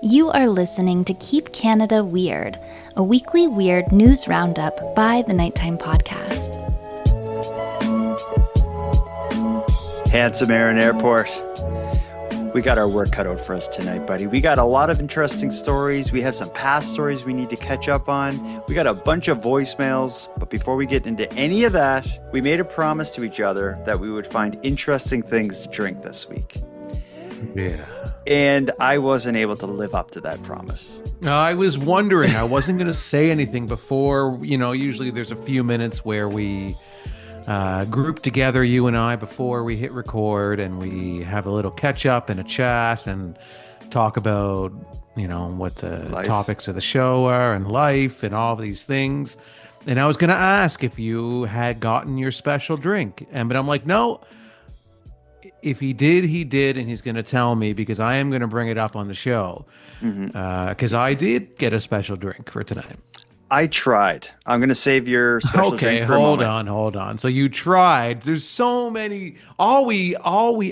You are listening to Keep Canada Weird, a weekly weird news roundup by the Nighttime Podcast. Handsome Aaron Airport. We got our work cut out for us tonight, buddy. We got a lot of interesting stories. We have some past stories we need to catch up on. We got a bunch of voicemails. But before we get into any of that, we made a promise to each other that we would find interesting things to drink this week. Yeah. And I wasn't able to live up to that promise. I was wondering. I wasn't going to say anything before. Usually there's a few minutes where we group together, you and I, before we hit record, and we have a little catch up and a chat and talk about, what the topics of the show are and life and all of these things. And I was going to ask if you had gotten your special drink. But I'm like, no. If he did, he did, and he's going to tell me because I am going to bring it up on the show. Because I did get a special drink for tonight. I tried. I'm going to save your special drink for a moment. Okay, hold on. So you tried. There's so many. All we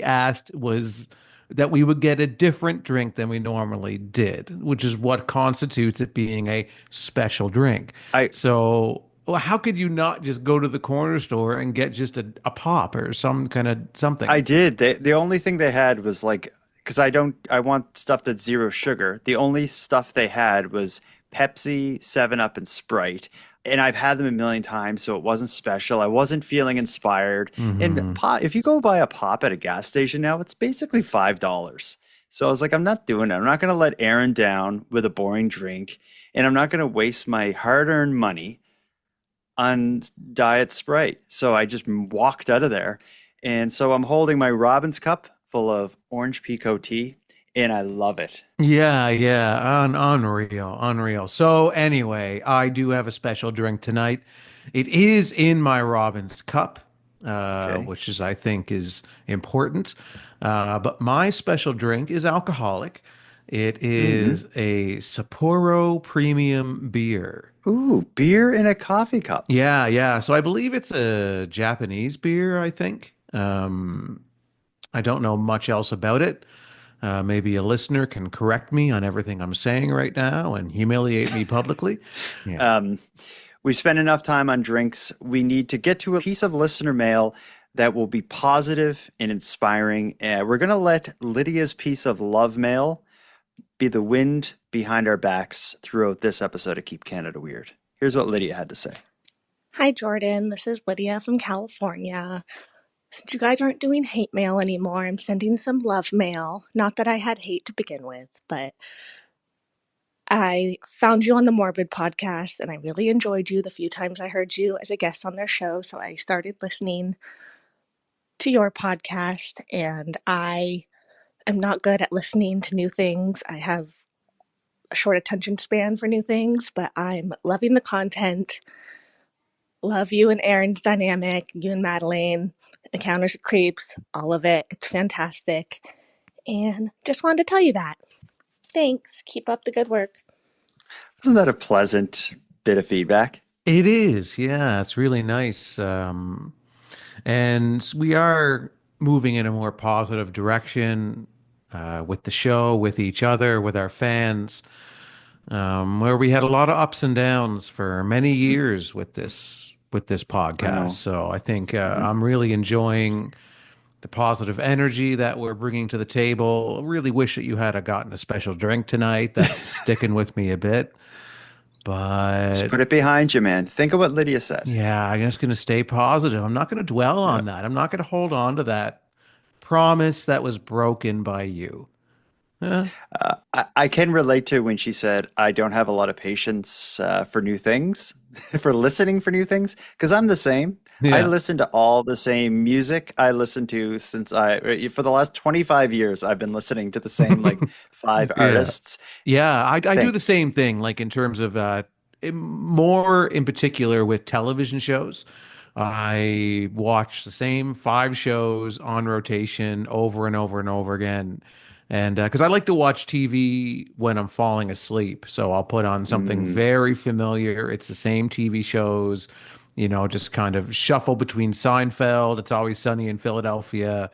asked was that we would get a different drink than we normally did, which is what constitutes it being a special drink. Well, how could you not just go to the corner store and get just a pop or some kind of something? I did. The only thing they had was because I want stuff that's zero sugar. The only stuff they had was Pepsi, 7-Up, and Sprite. And I've had them a million times, so it wasn't special. I wasn't feeling inspired. And if you go buy a pop at a gas station now, it's basically $5. So I was like, I'm not doing it. I'm not going to let Aaron down with a boring drink. And I'm not going to waste my hard-earned money on Diet Sprite. So I just walked out of there. And so I'm holding my Robbins cup full of orange pekoe tea, and I love it. Yeah. Unreal. So anyway, I do have a special drink tonight. It is in my Robbins cup, which I think is important. But my special drink is alcoholic. It is a Sapporo Premium beer. Ooh, beer in a coffee cup. Yeah. So I believe it's a Japanese beer, I think. I don't know much else about it. Maybe a listener can correct me on everything I'm saying right now and humiliate me publicly. Yeah. We spent enough time on drinks. We need to get to a piece of listener mail that will be positive and inspiring. We're going to let Lydia's piece of love mail be the wind behind our backs throughout this episode of Keep Canada Weird. Here's what Lydia had to say. Hi, Jordan. This is Lydia from California. Since you guys aren't doing hate mail anymore, I'm sending some love mail. Not that I had hate to begin with, but I found you on the Morbid podcast, and I really enjoyed you the few times I heard you as a guest on their show, so I started listening to your podcast, and I am not good at listening to new things. I have a short attention span for new things, but I'm loving the content. Love you and Aaron's dynamic, you and Madeline, Encounters of Creeps, all of it. It's fantastic. And just wanted to tell you that. Thanks. Keep up the good work. Isn't that a pleasant bit of feedback? It is. Yeah, it's really nice. And we are moving in a more positive direction with the show, with each other, with our fans, where we had a lot of ups and downs for many years with this podcast. So I think I'm really enjoying the positive energy that we're bringing to the table. Really wish that you had gotten a special drink tonight. That's sticking with me a bit. But just put it behind you, man. Think of what Lydia said. Yeah, I'm just going to stay positive. I'm not going to dwell on that. I'm not going to hold on to that promise that was broken by you. I can relate to when she said, I don't have a lot of patience for new things, for listening for new things, because I'm the same. Yeah. I listen to all the same music I listen to for the last 25 years, I've been listening to the same 5 artists. Yeah, I do the same thing, in terms of more in particular with television shows. I watch the same 5 shows on rotation over and over and over again. And because I like to watch TV when I'm falling asleep. So I'll put on something very familiar. It's the same TV shows, just kind of shuffle between Seinfeld, It's Always Sunny in Philadelphia.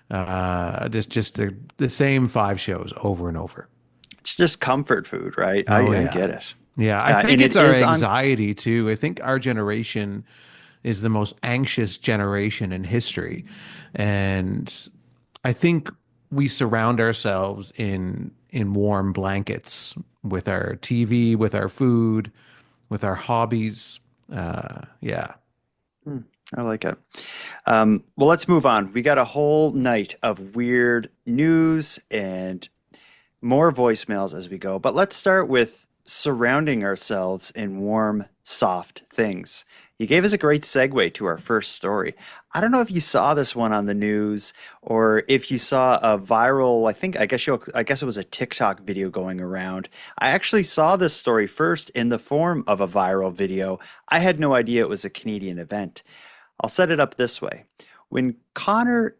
Just the same 5 shows over and over. It's just comfort food, right? Oh, I yeah. get it. Yeah, I think And it's it our is on. anxiety too. I think our generation is the most anxious generation in history. And I think we surround ourselves in warm blankets with our TV, with our food, with our hobbies. Yeah. Hmm, I like it. Well, let's move on. We got a whole night of weird news and more voicemails as we go, but let's start with surrounding ourselves in warm, soft things. You gave us a great segue to our first story. I don't know if you saw this one on the news or if you saw a viral, I guess it was a TikTok video going around. I actually saw this story first in the form of a viral video. I had no idea it was a Canadian event. I'll set it up this way. When Connor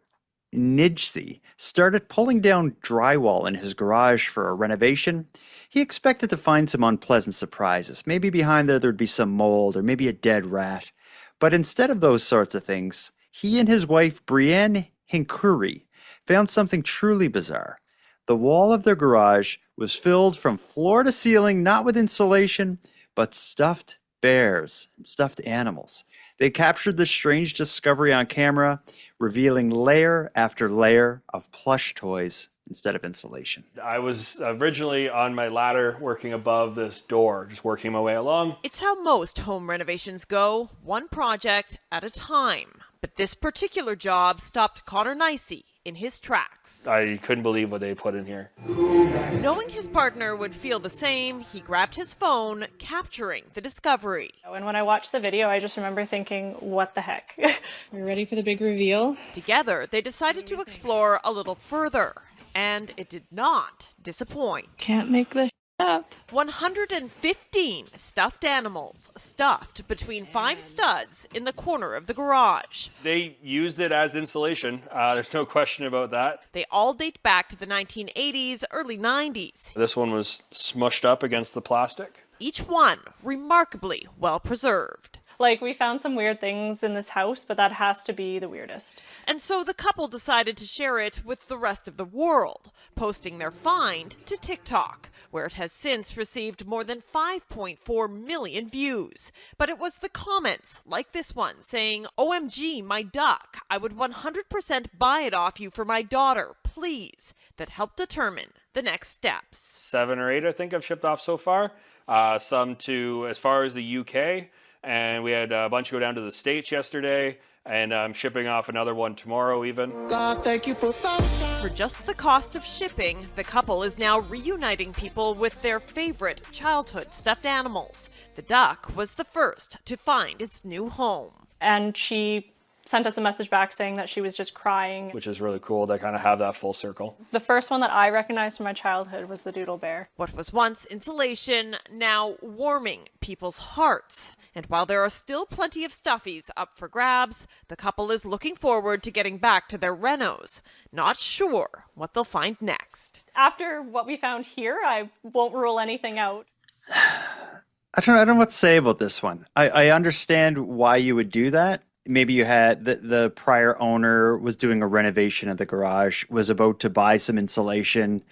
Nijsi started pulling down drywall in his garage for a renovation, he expected to find some unpleasant surprises. Maybe behind there'd be some mold or maybe a dead rat. But instead of those sorts of things, he and his wife Brienne Hinkuri found something truly bizarre. The wall of their garage was filled from floor to ceiling, not with insulation, but stuffed bears and stuffed animals. They captured this strange discovery on camera, revealing layer after layer of plush toys instead of insulation. I was originally on my ladder working above this door, just working my way along. It's how most home renovations go, one project at a time. But this particular job stopped Connor Nicey in his tracks. I couldn't believe what they put in here. Knowing his partner would feel the same, he grabbed his phone, capturing the discovery. And when I watched the video, I just remember thinking, what the heck? We're ready for the big reveal. Together, they decided to explore a little further, and it did not disappoint. Can't make this up. 115 stuffed animals stuffed between 5 studs in the corner of the garage. They used it as insulation. There's no question about that. They all date back to the 1980s, early 90s. This one was smushed up against the plastic. Each one remarkably well preserved. Like, we found some weird things in this house, but that has to be the weirdest. And so the couple decided to share it with the rest of the world, posting their find to TikTok, where it has since received more than 5.4 million views. But it was the comments, like this one, saying, "OMG, my duck, I would 100% buy it off you for my daughter, please," that helped determine the next steps. 7 or 8, I think, I've shipped off so far. Some to as far as the UK. And we had a bunch go down to the States yesterday, and I'm shipping off another one tomorrow even. God, thank you for sunshine. For just the cost of shipping, the couple is now reuniting people with their favorite childhood stuffed animals. The duck was the first to find its new home. And she sent us a message back saying that she was just crying. Which is really cool to kind of have that full circle. The first one that I recognized from my childhood was the doodle bear. What was once insulation, now warming people's hearts. And while there are still plenty of stuffies up for grabs, the couple is looking forward to getting back to their renos. Not sure what they'll find next. After what we found here, I won't rule anything out. I don't know what to say about this one. I understand why you would do that. Maybe you had the prior owner was doing a renovation of the garage, was about to buy some insulation,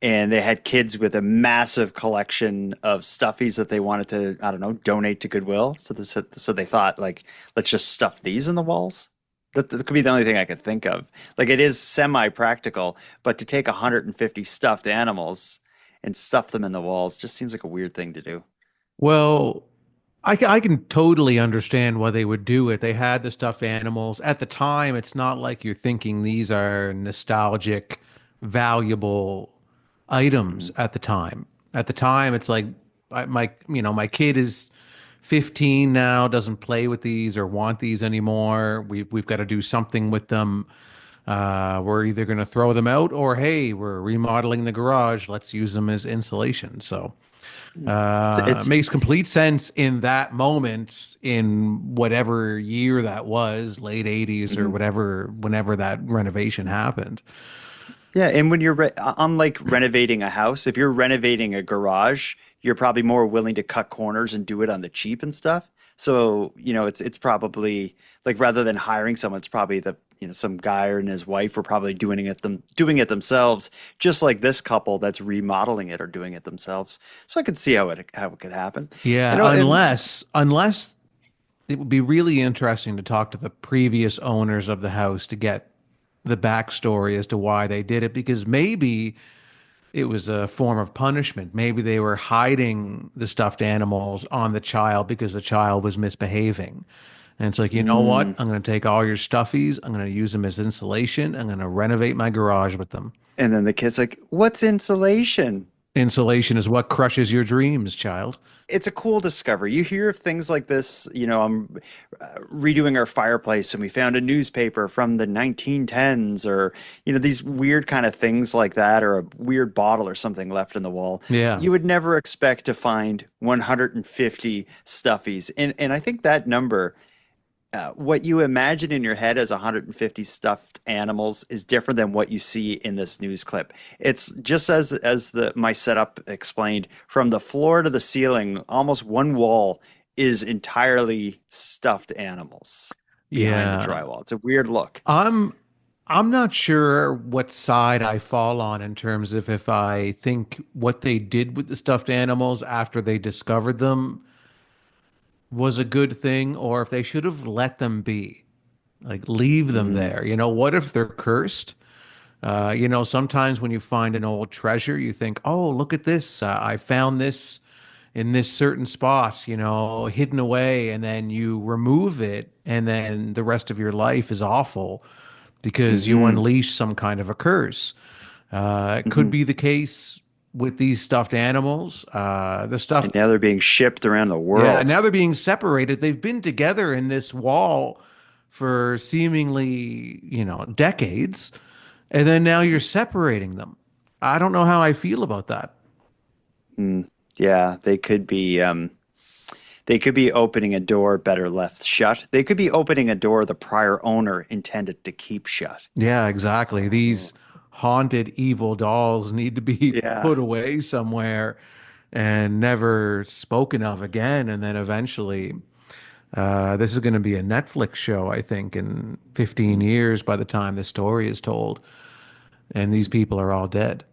and they had kids with a massive collection of stuffies that they wanted to, I don't know, donate to Goodwill. So they thought, like, let's just stuff these in the walls. That could be the only thing I could think of. Like, it is semi-practical, but to take 150 stuffed animals and stuff them in the walls just seems like a weird thing to do. Well, I can totally understand why they would do it. They had the stuffed animals. At the time, it's not like you're thinking these are nostalgic, valuable items at the time. At the time, it's like my kid is 15 now, doesn't play with these or want these anymore. We've got to do something with them. We're either going to throw them out or, hey, we're remodeling the garage. Let's use them as insulation. So it makes complete sense in that moment, in whatever year that was, late 80s or whatever, whenever that renovation happened. Yeah, and when you're unlike renovating a house, if you're renovating a garage, you're probably more willing to cut corners and do it on the cheap and stuff. So, it's probably like rather than hiring someone, it's probably some guy and his wife were probably doing it themselves, just like this couple that's remodeling it or doing it themselves. So I could see how it could happen. Yeah, unless it would be really interesting to talk to the previous owners of the house to get the backstory as to why they did it, because maybe it was a form of punishment. Maybe they were hiding the stuffed animals on the child because the child was misbehaving. And it's like, you know what? I'm going to take all your stuffies. I'm going to use them as insulation. I'm going to renovate my garage with them. And then the kid's like, "What's insulation?" Insulation is what crushes your dreams, child. It's a cool discovery. You hear of things like this. I'm redoing our fireplace and we found a newspaper from the 1910s, or these weird kind of things like that, or a weird bottle or something left in the wall. Yeah. You would never expect to find 150 stuffies. And I think that number, what you imagine in your head as 150 stuffed animals is different than what you see in this news clip. It's just as my setup explained, from the floor to the ceiling, almost one wall is entirely stuffed animals behind the drywall. It's a weird look. I'm not sure what side I fall on in terms of if I think what they did with the stuffed animals after they discovered them was a good thing, or if they should have let them be, like leave them there. What if they're cursed? Sometimes when you find an old treasure, you think, oh, look at this. I found this in this certain spot, hidden away. And then you remove it. And then the rest of your life is awful because you unleash some kind of a curse. It could be the case with these stuffed animals. The stuff. And now they're being shipped around the world. Yeah, now they're being separated. They've been together in this wall for seemingly, decades. And then now you're separating them. I don't know how I feel about that. Yeah, they could be opening a door better left shut. They could be opening a door the prior owner intended to keep shut. Yeah, exactly. These haunted evil dolls need to be put away somewhere and never spoken of again. And then eventually, this is going to be a Netflix show, I think, in 15 years by the time the story is told. And these people are all dead.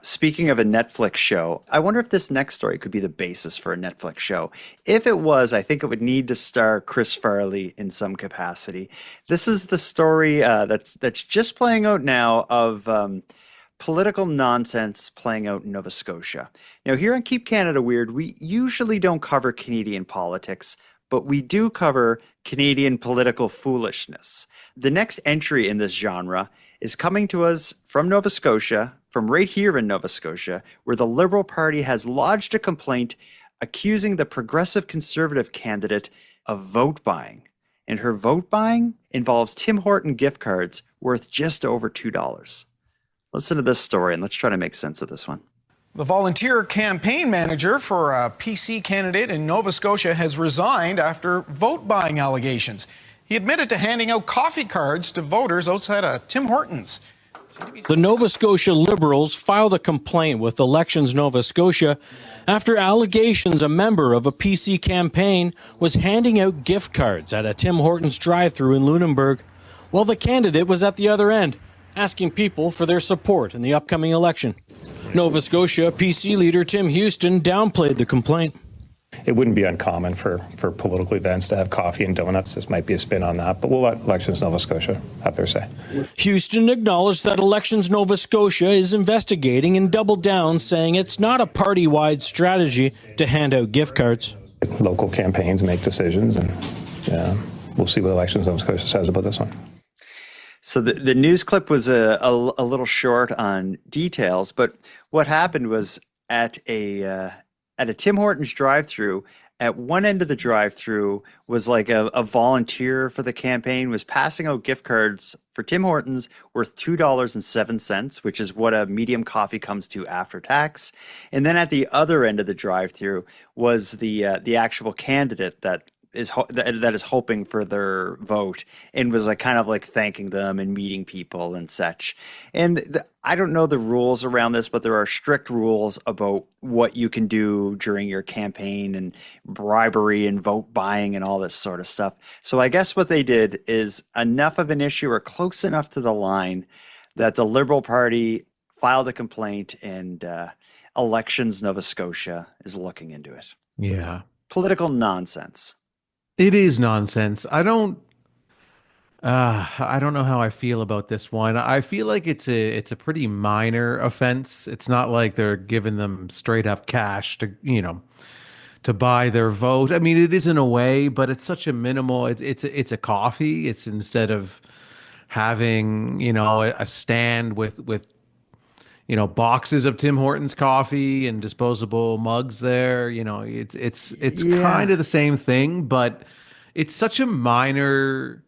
Speaking of a Netflix show, I wonder if this next story could be the basis for a Netflix show. If it was, I think it would need to star Chris Farley in some capacity. This is the story that's just playing out now of political nonsense playing out in Nova Scotia. Now, here on Keep Canada Weird, we usually don't cover Canadian politics, but we do cover Canadian political foolishness. The next entry in this genre is coming to us from Nova Scotia, from right here in Nova Scotia, where the Liberal Party has lodged a complaint accusing the Progressive Conservative candidate of vote buying. And her vote buying involves Tim Horton gift cards worth just over $2. Listen to this story and let's try to make sense of this one. The volunteer campaign manager for a PC candidate in Nova Scotia has resigned after vote buying allegations. He admitted to handing out coffee cards to voters outside a Tim Hortons. The Nova Scotia Liberals filed a complaint with Elections Nova Scotia after allegations a member of a PC campaign was handing out gift cards at a Tim Hortons drive-thru in Lunenburg while the candidate was at the other end, asking people for their support in the upcoming election. Nova Scotia PC leader Tim Houston downplayed the complaint. It wouldn't be uncommon for political events to have coffee and donuts. This might be a spin on that, but we'll let Elections Nova Scotia have their say. Houston acknowledged that Elections Nova Scotia is investigating and doubled down, saying it's not a party-wide strategy to hand out gift cards. Local campaigns make decisions, and we'll see what Elections Nova Scotia says about this one. So the news clip was a little short on details, but what happened was at a Tim Hortons drive-thru, at one end of the drive-thru was like a volunteer for the campaign was passing out gift cards for Tim Hortons worth $2.07, which is what a medium coffee comes to after tax. And then at the other end of the drive-thru was the actual candidate that that is hoping for their vote, and was like kind of like thanking them and meeting people and such. And I don't know the rules around this, but there are strict rules about what you can do during your campaign and bribery and vote buying and all this sort of stuff. So I guess what they did is enough of an issue or close enough to the line that the Liberal Party filed a complaint, and Elections Nova Scotia is looking into it. Yeah. Political nonsense. It is nonsense. I don't know how I feel about this one. I feel like it's a pretty minor offense. It's not like they're giving them straight up cash to buy their vote. I mean, it is in a way, but it's such a minimal. It's a coffee. It's instead of having a stand with boxes of Tim Hortons coffee and disposable mugs there. It's kind of the same thing, but it's such a minor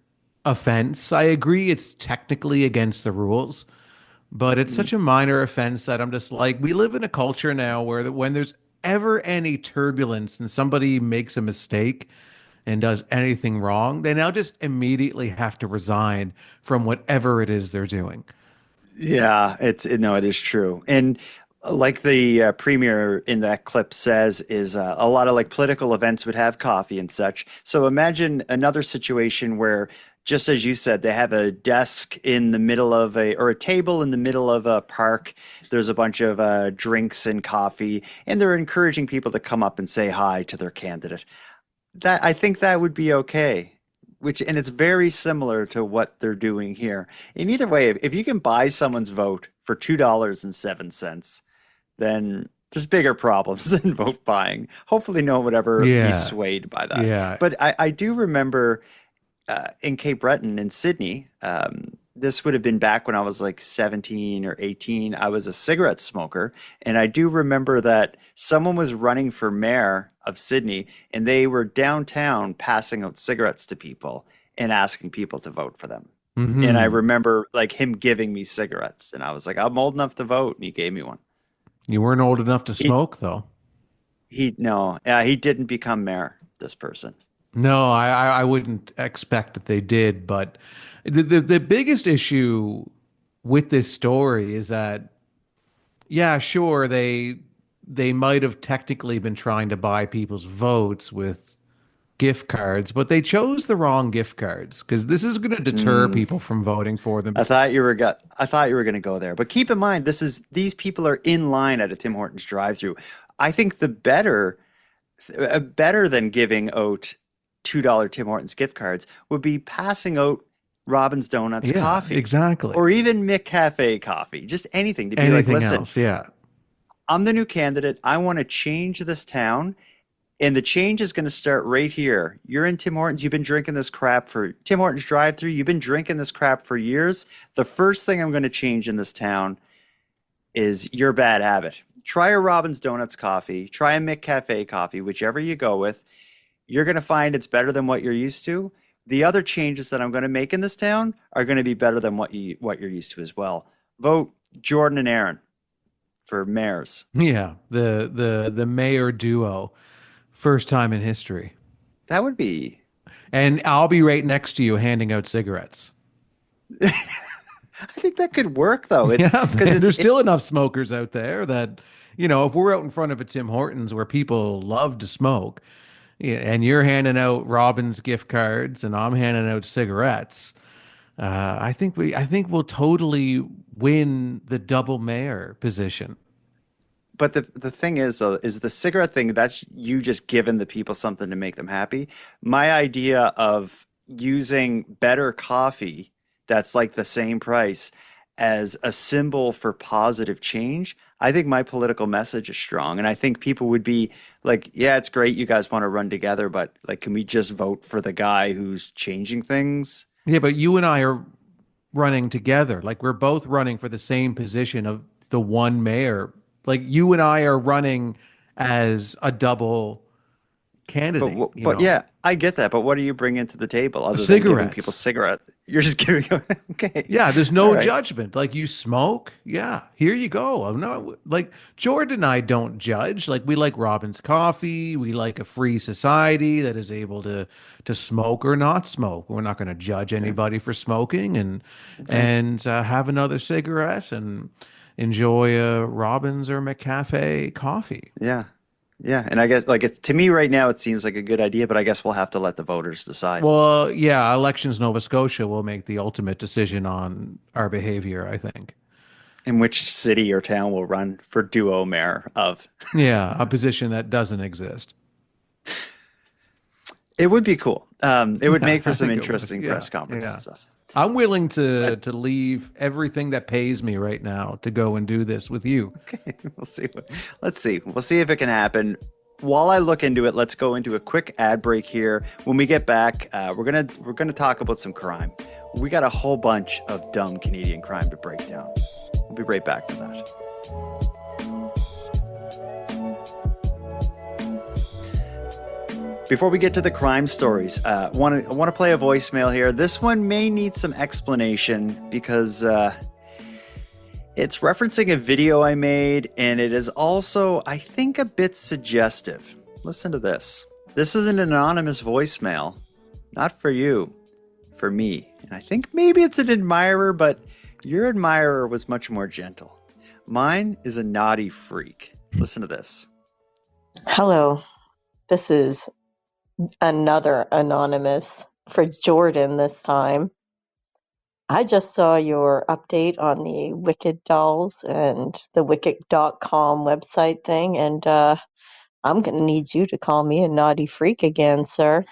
offense. I agree it's technically against the rules, but it's such a minor offense that I'm just like, we live in a culture now where when there's ever any turbulence and somebody makes a mistake and does anything wrong, they now just immediately have to resign from whatever it is they're doing. Yeah, it is true. And like the premier in that clip says, is a lot of like political events would have coffee and such. So imagine another situation where, just as you said, they have a desk in the middle of or a table in the middle of a park. There's a bunch of drinks and coffee, and they're encouraging people to come up and say hi to their candidate. I think that would be okay. And it's very similar to what they're doing here. In either way, if you can buy someone's vote for $2.07, then there's bigger problems than vote buying. Hopefully no one would ever be swayed by that. Yeah. But I do remember in Cape Breton in Sydney, this would have been back when I was like 17 or 18. I was a cigarette smoker. And I do remember that someone was running for mayor of Sydney, and they were downtown passing out cigarettes to people and asking people to vote for them. Mm-hmm. And I remember like him giving me cigarettes, and I was like, I'm old enough to vote. And he gave me one. You weren't old enough to smoke, though. He didn't become mayor, this person. No, I wouldn't expect that they did. But the biggest issue with this story is that, yeah, sure, they might have technically been trying to buy people's votes with gift cards, but they chose the wrong gift cards, because this is going to deter people from voting for them. I thought you were going to go there, but keep in mind, these people are in line at a Tim Hortons drive-through. I think the better than giving out $2 Tim Hortons gift cards would be passing out Robin's Donuts coffee. Exactly. Or even McCafe coffee. Just anything to be Anything like, listen, else, yeah. I'm the new candidate. I want to change this town. And the change is going to start right here. You're in Tim Hortons. You've been drinking this crap for Tim Hortons drive-through. You've been drinking this crap for years. The first thing I'm going to change in this town is your bad habit. Try a Robin's Donuts coffee. Try a McCafe coffee, whichever you go with. You're going to find it's better than what you're used to. The other changes that I'm going to make in this town are going to be better than what you're used to as well. Vote Jordan and Aaron for mayors. Yeah, the mayor duo, first time in history. That would be. And I'll be right next to you handing out cigarettes. I think that could work, though. There's still enough smokers out there that, if we're out in front of a Tim Hortons where people love to smoke, and you're handing out Robin's gift cards and I'm handing out cigarettes, I think we'll totally win the double mayor position. But the thing is, though, is the cigarette thing, that's you just giving the people something to make them happy. My idea of using better coffee that's like the same price as a symbol for positive change, I think my political message is strong. And I think people would be like, yeah, it's great you guys want to run together, but like, can we just vote for the guy who's changing things? Yeah, but you and I are running together. Like, we're both running for the same position of the one mayor. Like, you and I are running as a double candidate. But yeah, I get that. But what are you bringing to the table other than giving people cigarettes? You're just giving them, okay. Yeah, there's no judgment. Like, you smoke, yeah, here you go. I'm not like Jordan and I don't judge. Like, we like Robin's coffee. We like a free society that is able to smoke or not smoke. We're not going to judge anybody for smoking and have another cigarette and enjoy a Robin's or McCafe coffee. Yeah. Yeah, and I guess to me right now it seems like a good idea, but I guess we'll have to let the voters decide. Well, yeah, Elections Nova Scotia will make the ultimate decision on our behavior, I think. In which city or town will run for duo mayor of. Yeah, a position that doesn't exist. It would be cool. It would make for some interesting press conferences and stuff. I'm willing to leave everything that pays me right now to go and do this with you. Okay, we'll see. Let's see. We'll see if it can happen. While I look into it, let's go into a quick ad break here. When we get back, we're gonna talk about some crime. We got a whole bunch of dumb Canadian crime to break down. We'll be right back for that. Before we get to the crime stories, I want to play a voicemail here. This one may need some explanation because it's referencing a video I made, and it is also, I think, a bit suggestive. Listen to this. This is an anonymous voicemail, not for you, for me. And I think maybe it's an admirer, but your admirer was much more gentle. Mine is a naughty freak. Listen to this. Hello. This is another anonymous for Jordan this time. I just saw your update on the Wicked dolls and the wicked.com website thing, and I'm going to need you to call me a naughty freak again, sir.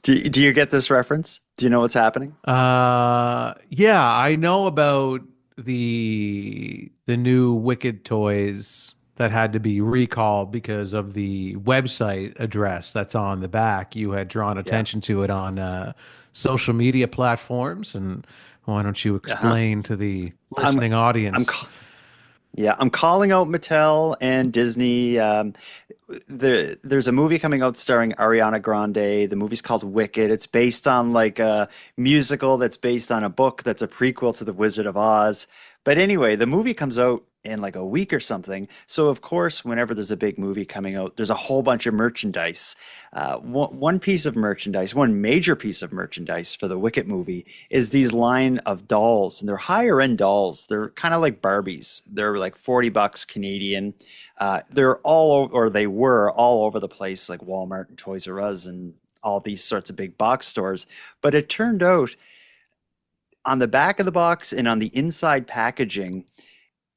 Do you get this reference? Do you know what's happening? Yeah, I know about the new Wicked toys that had to be recalled because of the website address that's on the back. You had drawn attention to it on social media platforms, and why don't you explain to the listening audience? I'm calling out Mattel and Disney. There's a movie coming out starring Ariana Grande. The movie's called Wicked. It's based on like a musical that's based on a book that's a prequel to The Wizard of Oz. But anyway, the movie comes out in like a week or something. So of course, whenever there's a big movie coming out, there's a whole bunch of merchandise. One piece of merchandise, one major piece of merchandise for the Wicked movie is these line of dolls, and they're higher end dolls. They're kind of like Barbies. They're like $40 Canadian. They're they were all over the place, like Walmart and Toys R Us and all these sorts of big box stores. But it turned out on the back of the box and on the inside packaging,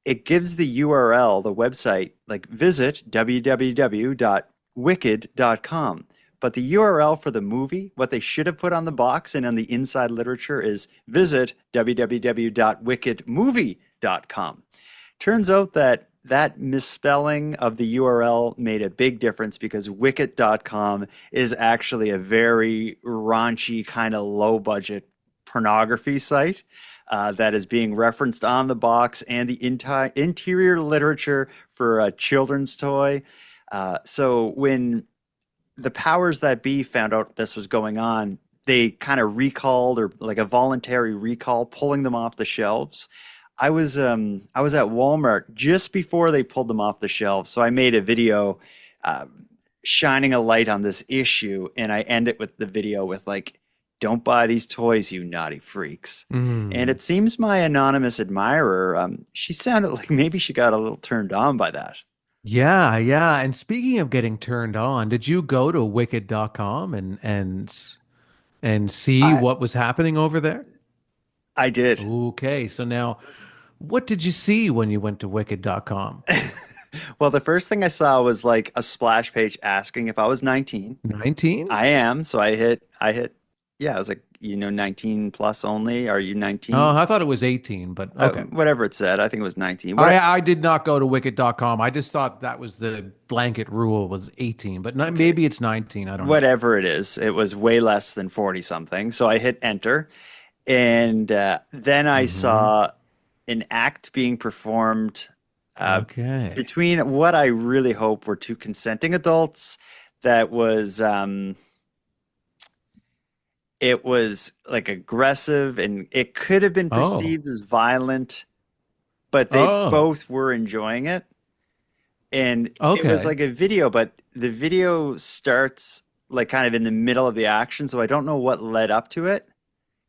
it gives the URL, the website, like visit www.wicked.com. But the URL for the movie, what they should have put on the box and on the inside literature is visit www.wickedmovie.com. Turns out that misspelling of the URL made a big difference because wicked.com is actually a very raunchy, kind of low budget pornography site that is being referenced on the box and the interior literature for a children's toy. So when the powers that be found out this was going on, they kind of recalled, or like a voluntary recall, pulling them off the shelves. I was at Walmart just before they pulled them off the shelves, so I made a video shining a light on this issue, and I end it with the video with like, "Don't buy these toys, you naughty freaks." And it seems my anonymous admirer, she sounded like maybe she got a little turned on by that. Yeah. And speaking of getting turned on, did you go to wicked.com and see what was happening over there? I did. Okay, so now what did you see when you went to wicked.com? Well, the first thing I saw was like a splash page asking if I was 19. 19? I am, so I hit yeah, I was like, 19 plus only. Are you 19? Oh, I thought it was 18, but okay. Whatever it said, I think it was 19. I did not go to wicked.com. I just thought that was the blanket rule was 18, but maybe it's 19. I don't know. Whatever it is, it was way less than 40 something. So I hit enter, and then I saw an act being performed Okay. Between what I really hope were two consenting adults, that was it was like aggressive, and it could have been perceived as violent, but they both were enjoying it. And it was like a video, but the video starts like kind of in the middle of the action, so I don't know what led up to it.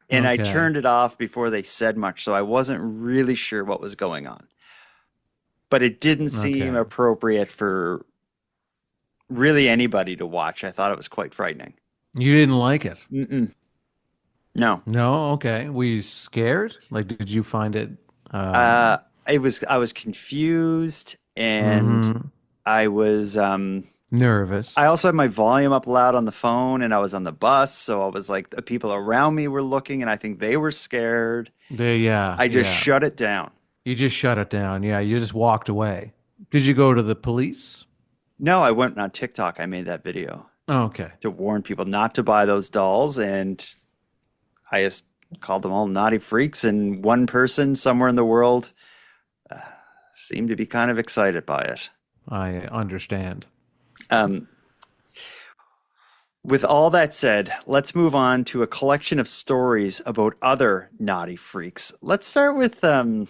And I turned it off before they said much, so I wasn't really sure what was going on. But it didn't seem appropriate for really anybody to watch. I thought it was quite frightening. You didn't like it? Mm-mm. No. No? Okay. Were you scared? Like, did you find it? I was confused, and I was nervous. I also had my volume up loud on the phone, and I was on the bus, so I was like, the people around me were looking, and I think they were scared. I just shut it down. You just shut it down. Yeah, you just walked away. Did you go to the police? No, I went on TikTok. I made that video. Okay. To warn people not to buy those dolls, and I just called them all naughty freaks, and one person somewhere in the world seemed to be kind of excited by it. I understand. With all that said, let's move on to a collection of stories about other naughty freaks. Let's start with a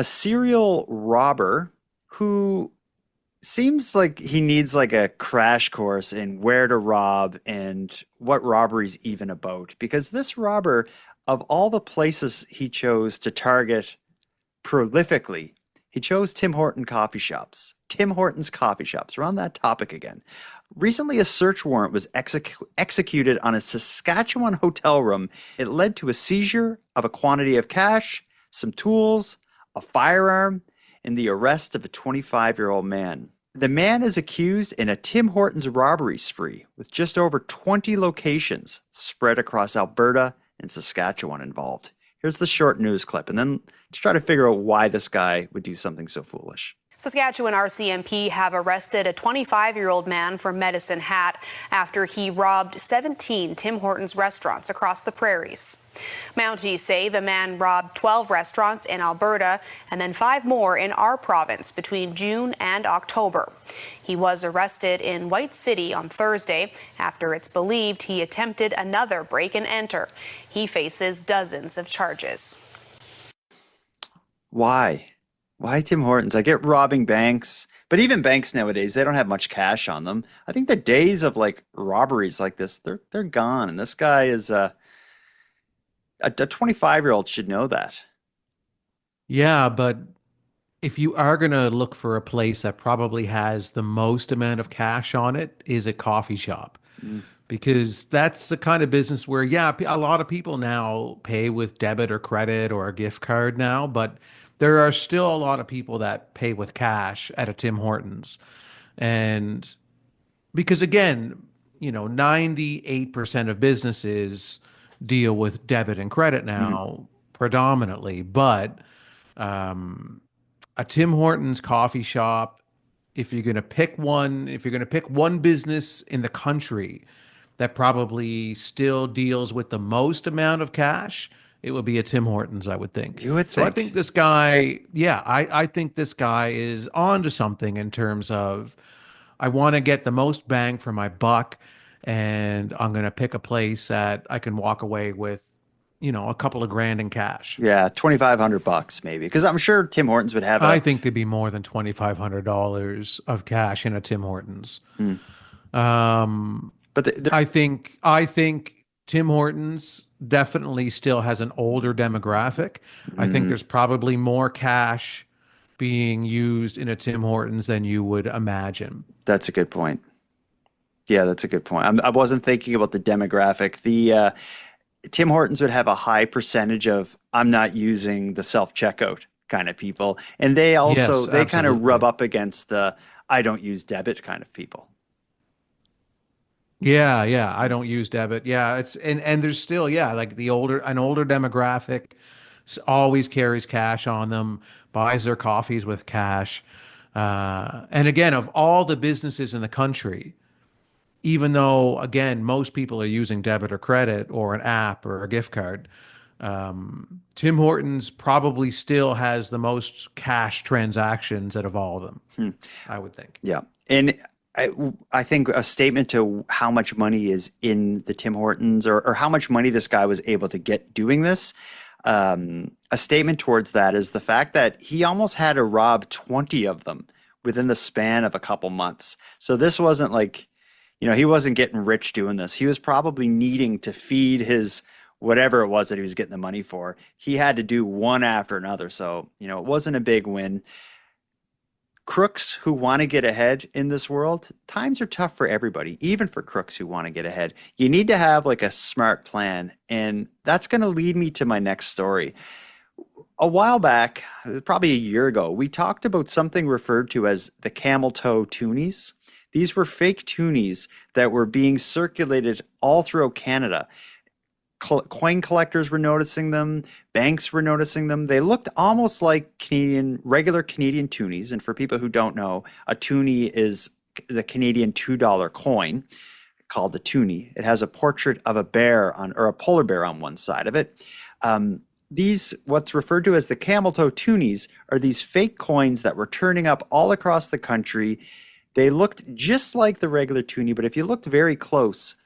serial robber who seems like he needs like a crash course in where to rob and what robbery's even about. Because this robber, of all the places he chose to target prolifically, he chose Tim Horton coffee shops. Tim Hortons coffee shops. We're on that topic again. Recently, a search warrant was executed on a Saskatchewan hotel room. It led to a seizure of a quantity of cash, some tools, a firearm, and the arrest of a 25-year-old man. The man is accused in a Tim Hortons robbery spree with just over 20 locations spread across Alberta and Saskatchewan involved. Here's the short news clip, and then let's try to figure out why this guy would do something so foolish. Saskatchewan RCMP have arrested a 25-year-old man from Medicine Hat after he robbed 17 Tim Hortons restaurants across the prairies. Mounties say the man robbed 12 restaurants in Alberta and then 5 more in our province between June and October. He was arrested in White City on Thursday after it's believed he attempted another break and enter. He faces dozens of charges. Why? Why Tim Hortons? I get robbing banks, but even banks nowadays, they don't have much cash on them. I think the days of like robberies like this, they're gone. And this guy is a 25-year-old should know that. Yeah, but if you are going to look for a place that probably has the most amount of cash on it, is a coffee shop. Because that's the kind of business where, a lot of people now pay with debit or credit or a gift card now, but there are still a lot of people that pay with cash at a Tim Hortons. And because again, 98% of businesses deal with debit and credit now predominantly, but a Tim Hortons coffee shop, if you're going to pick one business in the country that probably still deals with the most amount of cash, it would be a Tim Hortons, I would think. You would think. So I think this guy, I think this guy is onto something in terms of, I want to get the most bang for my buck, and I'm going to pick a place that I can walk away with, a couple of grand in cash. Yeah, $2,500 maybe, because I'm sure Tim Hortons would have. I think there'd be more than $2,500 of cash in a Tim Hortons. But I think Tim Hortons definitely still has an older demographic. I think there's probably more cash being used in a Tim Hortons than you would imagine. That's a good point. Yeah, that's a good point. I wasn't thinking about the demographic. The Tim Hortons would have a high percentage of I'm not using the self-checkout kind of people. And they also, they kind of rub up against the I don't use debit kind of people. Yeah, I don't use debit. Yeah, it's and there's still like an older demographic always carries cash on them, buys their coffees with cash. And again, of all the businesses in the country, even though again most people are using debit or credit or an app or a gift card, Tim Hortons probably still has the most cash transactions out of all of them, I would think. Yeah. And I think a statement to how much money is in the Tim Hortons or how much money this guy was able to get doing this, a statement towards that is the fact that he almost had to rob 20 of them within the span of a couple months. So this wasn't like, he wasn't getting rich doing this. He was probably needing to feed his whatever it was that he was getting the money for. He had to do one after another. So, it wasn't a big win. Crooks who want to get ahead in this world, times are tough for everybody, even for crooks who want to get ahead. You need to have like a smart plan. And that's going to lead me to my next story. A while back, probably a year ago, we talked about something referred to as the camel toe toonies. These were fake toonies that were being circulated all throughout Canada. Coin collectors were noticing them. Banks were noticing them. They looked almost like regular Canadian toonies. And for people who don't know, a toonie is the Canadian $2 coin called the toonie. It has a portrait of a bear or a polar bear on one side of it. These, what's referred to as the camel toe toonies, are these fake coins that were turning up all across the country. They looked just like the regular toonie, but if you looked very close,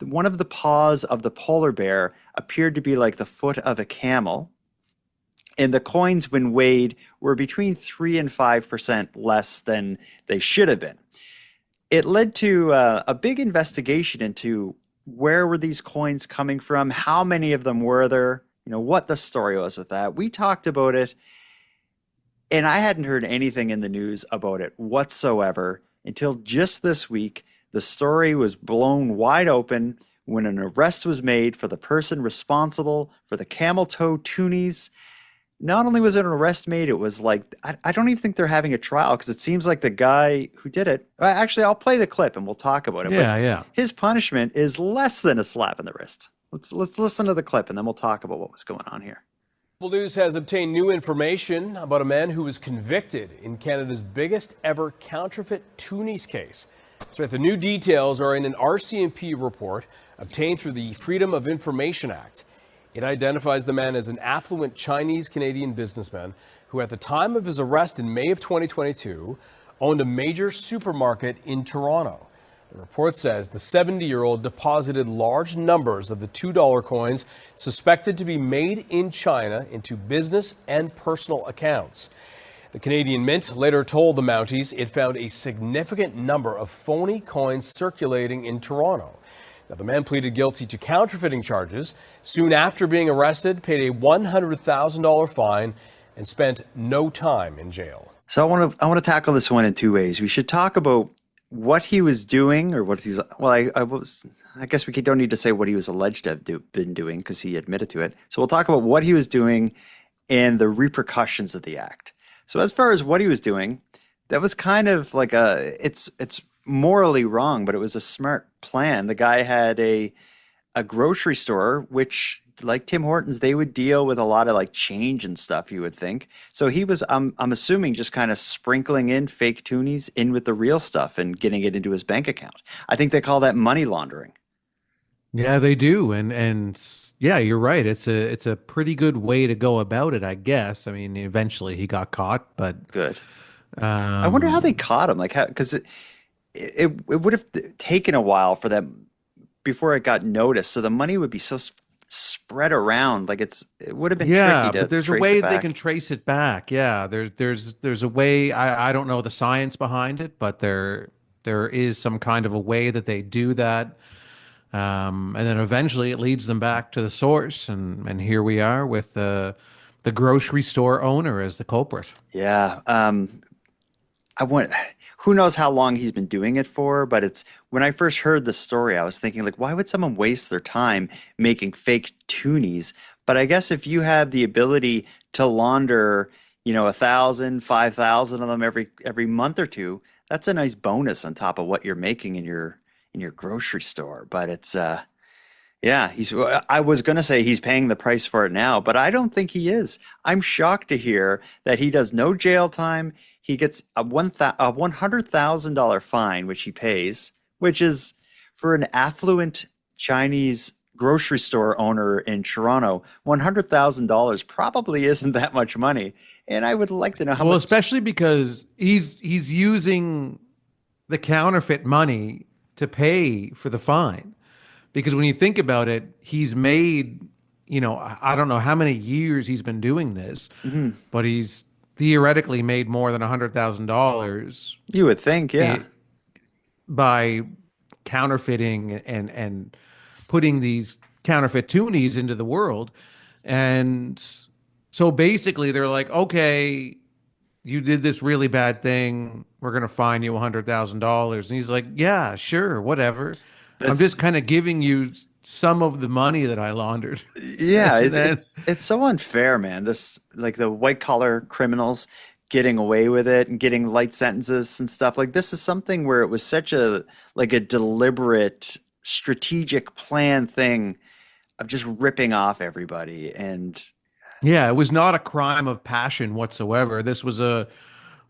one of the paws of the polar bear appeared to be like the foot of a camel. And the coins, when weighed, were between 3 and 5% less than they should have been. It led to a big investigation into where were these coins coming from, how many of them were there, what the story was with that. We talked about it, and I hadn't heard anything in the news about it whatsoever until just this week. The story was blown wide open when an arrest was made for the person responsible for the camel toe toonies. Not only was it an arrest made, it was like, I don't even think they're having a trial because it seems like the guy who did it, actually, I'll play the clip and we'll talk about it. Yeah. His punishment is less than a slap in the wrist. Let's listen to the clip and then we'll talk about what was going on here. Global News has obtained new information about a man who was convicted in Canada's biggest ever counterfeit toonies case. That's right, the new details are in an RCMP report obtained through the Freedom of Information Act. It identifies the man as an affluent Chinese-Canadian businessman who, at the time of his arrest in May of 2022, owned a major supermarket in Toronto. The report says the 70-year-old deposited large numbers of the $2 coins suspected to be made in China into business and personal accounts. The Canadian Mint later told the Mounties it found a significant number of phony coins circulating in Toronto. Now, the man pleaded guilty to counterfeiting charges. Soon after being arrested, paid a $100,000 fine and spent no time in jail. So I want to tackle this one in two ways. We should talk about what he was doing, or what he's. Well, I guess we don't need to say what he was alleged to have been doing because he admitted to it. So we'll talk about what he was doing and the repercussions of the act. So as far as what he was doing, that was kind of like it's morally wrong, but it was a smart plan. The guy had a grocery store, which, like Tim Hortons, they would deal with a lot of like change and stuff, you would think. So he was, I'm assuming, just kind of sprinkling in fake toonies in with the real stuff and getting it into his bank account. I think they call that money laundering. Yeah, they do. And yeah, you're right. It's a pretty good way to go about it, I guess. I mean, eventually he got caught, but good. I wonder how they caught him. Like, because it would have taken a while for them before it got noticed. So the money would be so spread around. Like it would have been tricky to but there's a way they can trace it back. Yeah, there's a way. I don't know the science behind it, but there is some kind of a way that they do that. And then eventually it leads them back to the source, and here we are with the grocery store owner as the culprit. Yeah. Who knows how long he's been doing it for, but when I first heard the story, I was thinking, like, why would someone waste their time making fake toonies? But I guess if you have the ability to launder, 1,000, 5,000 of them every month or two, that's a nice bonus on top of what you're making in your grocery store. But it's I was going to say he's paying the price for it now, but I don't think he is. I'm shocked to hear that he does no jail time. He gets a $100,000 fine, which he pays, which is, for an affluent Chinese grocery store owner in Toronto, $100,000 probably isn't that much money. And I would like to know how much. Especially because he's using the counterfeit money to pay for the fine. Because when you think about it, he's made, I don't know how many years he's been doing this, but he's theoretically made more than $100,000. You would think, yeah. By counterfeiting and putting these counterfeit toonies into the world. And so basically they're like, okay, you did this really bad thing. We're going to fine you $100,000. And he's like, yeah, sure, whatever. I'm just kind of giving you some of the money that I laundered. Yeah, it's so unfair, man. This, like, the white collar criminals getting away with it and getting light sentences and stuff. Like, this is something where it was such a deliberate, strategic plan thing of just ripping off everybody. And yeah, it was not a crime of passion whatsoever. This was a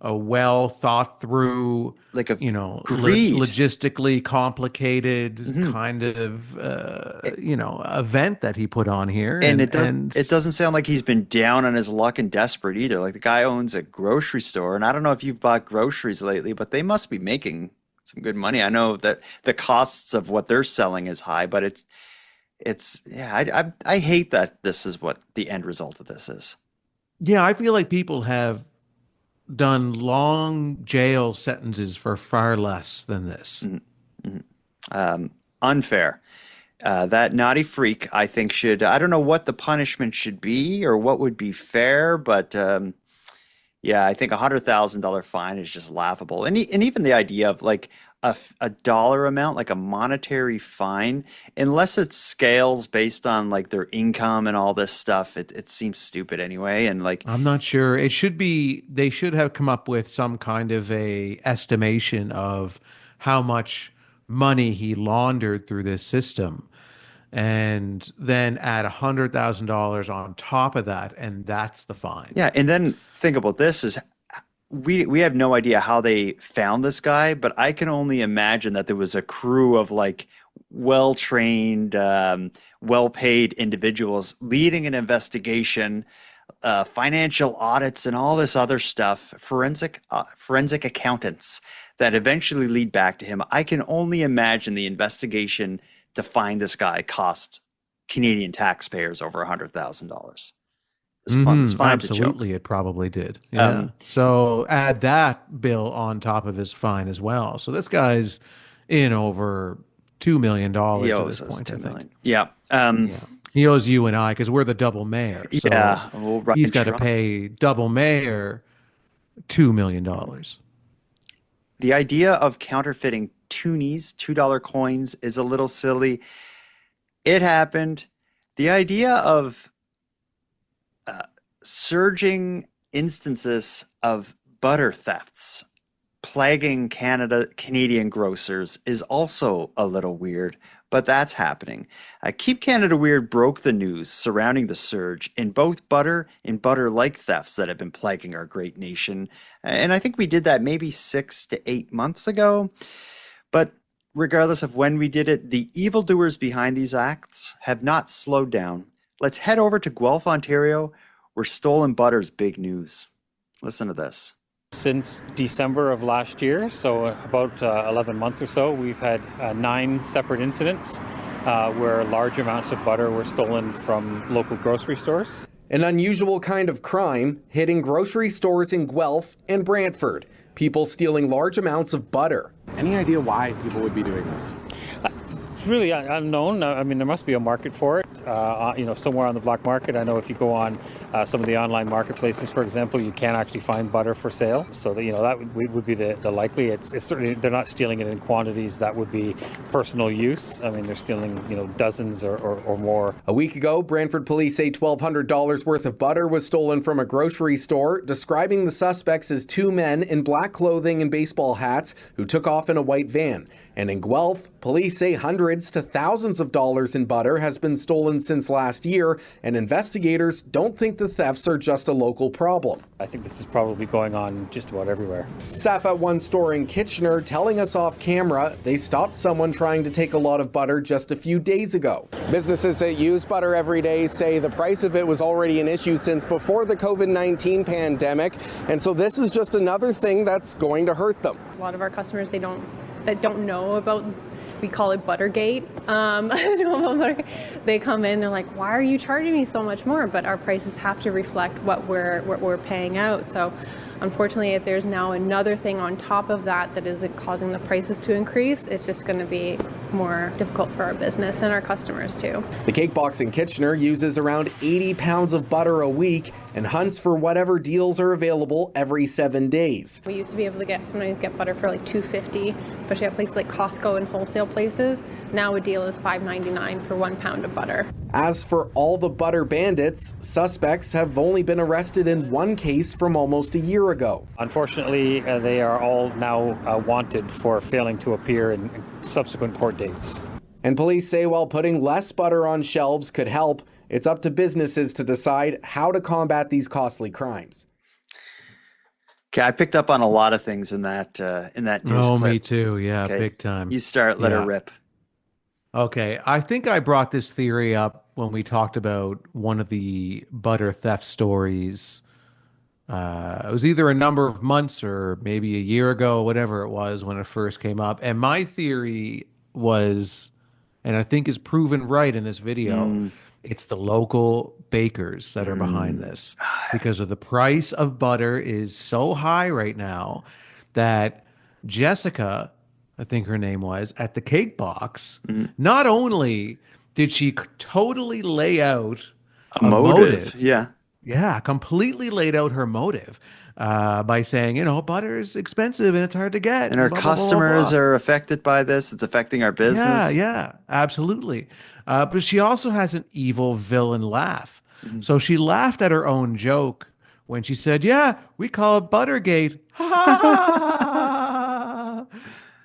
well thought through, like, a greed, logistically complicated kind of event that he put on here. And it doesn't sound like he's been down on his luck and desperate either. Like, the guy owns a grocery store, and I don't know if you've bought groceries lately, but they must be making some good money. I know that the costs of what they're selling is high, but I hate that this is what the end result of this is. Yeah, I feel like people have done long jail sentences for far less than this. Unfair. That naughty freak, I think, I don't know what the punishment should be or what would be fair, but yeah, I think $100,000 fine is just laughable. And even the idea of like a dollar amount, like a monetary fine, unless it scales based on like their income and all this stuff, it seems stupid anyway. And like, I'm not sure. They should have come up with some kind of a estimation of how much money he laundered through this system, and then add $100,000 on top of that, and that's the fine. Yeah, and then think about this is we have no idea how they found this guy, but I can only imagine that there was a crew of like well-trained, well-paid individuals leading an investigation, financial audits and all this other stuff, forensic accountants that eventually lead back to him. I can only imagine the investigation to find this guy cost Canadian taxpayers over $100,000. Absolutely, it probably did. Yeah. So add that bill on top of his fine as well. So this guy's in over $2 million at this point, I think. Yeah. He owes you and I because we're the double mayor. So yeah, he's got to pay double mayor $2 million. The idea of counterfeiting toonies, $2 coins, is a little silly. It happened. The idea of surging instances of butter thefts plaguing Canadian grocers is also a little weird, but that's happening. Keep Canada Weird broke the news surrounding the surge in both butter and butter-like thefts that have been plaguing our great nation. And I think we did that maybe 6 to 8 months ago. But regardless of when we did it, the evildoers behind these acts have not slowed down. Let's head over to Guelph, Ontario, where stolen butter's big news. Listen to this. Since December of last year, so about 11 months or so, we've had 9 separate incidents where large amounts of butter were stolen from local grocery stores. An unusual kind of crime hitting grocery stores in Guelph and Brantford. People stealing large amounts of butter. Any idea why people would be doing this? It's really unknown. I mean, there must be a market for it, somewhere on the black market. I know if you go on some of the online marketplaces, for example, you can actually find butter for sale. So that, that would be the likely. It's certainly, they're not stealing it in quantities that would be personal use. I mean, they're stealing, dozens or more. A week ago, Brantford police say $1,200 worth of butter was stolen from a grocery store, describing the suspects as 2 men in black clothing and baseball hats who took off in a white van. And in Guelph, police say hundreds to thousands of dollars in butter has been stolen since last year, and investigators don't think the thefts are just a local problem. I think this is probably going on just about everywhere. Staff at one store in Kitchener telling us off camera they stopped someone trying to take a lot of butter just a few days ago. Businesses that use butter every day say the price of it was already an issue since before the COVID-19 pandemic, and so this is just another thing that's going to hurt them. A lot of our customers, that don't know about, we call it Buttergate. They come in, they're like, why are you charging me so much more? But our prices have to reflect what we're paying out. So unfortunately, if there's now another thing on top of that that is causing the prices to increase, it's just going to be more difficult for our business and our customers too. The Cake Box in Kitchener uses around 80 pounds of butter a week and hunts for whatever deals are available every 7 days. We used to be able to sometimes get butter for like $2.50, especially at places like Costco and wholesale places. Now a deal is $5.99 for 1 pound of butter. As for all the butter bandits, suspects have only been arrested in one case from almost a year ago. Unfortunately, they are all now wanted for failing to appear in subsequent court dates. And police say while putting less butter on shelves could help, it's up to businesses to decide how to combat these costly crimes. Okay, I picked up on a lot of things in that news clip. Me too. Yeah, Okay. big time. You start, let her rip. Okay, I think I brought this theory up when we talked about one of the butter theft stories. It was either a number of months or maybe a year ago, whatever it was when it first came up. And my theory was, and I think is proven right in this video, it's the local bakers that are behind this, because of the price of butter is so high right now that Jessica, I think her name was, at the Cake Box, not only did she totally lay out a motive. Yeah, completely laid out her motive by saying, butter is expensive and it's hard to get. And our blah, blah, blah, customers blah. are affected by this. It's affecting our business. Yeah, absolutely. But she also has an evil villain laugh. So she laughed at her own joke when she said, yeah, we call it Buttergate.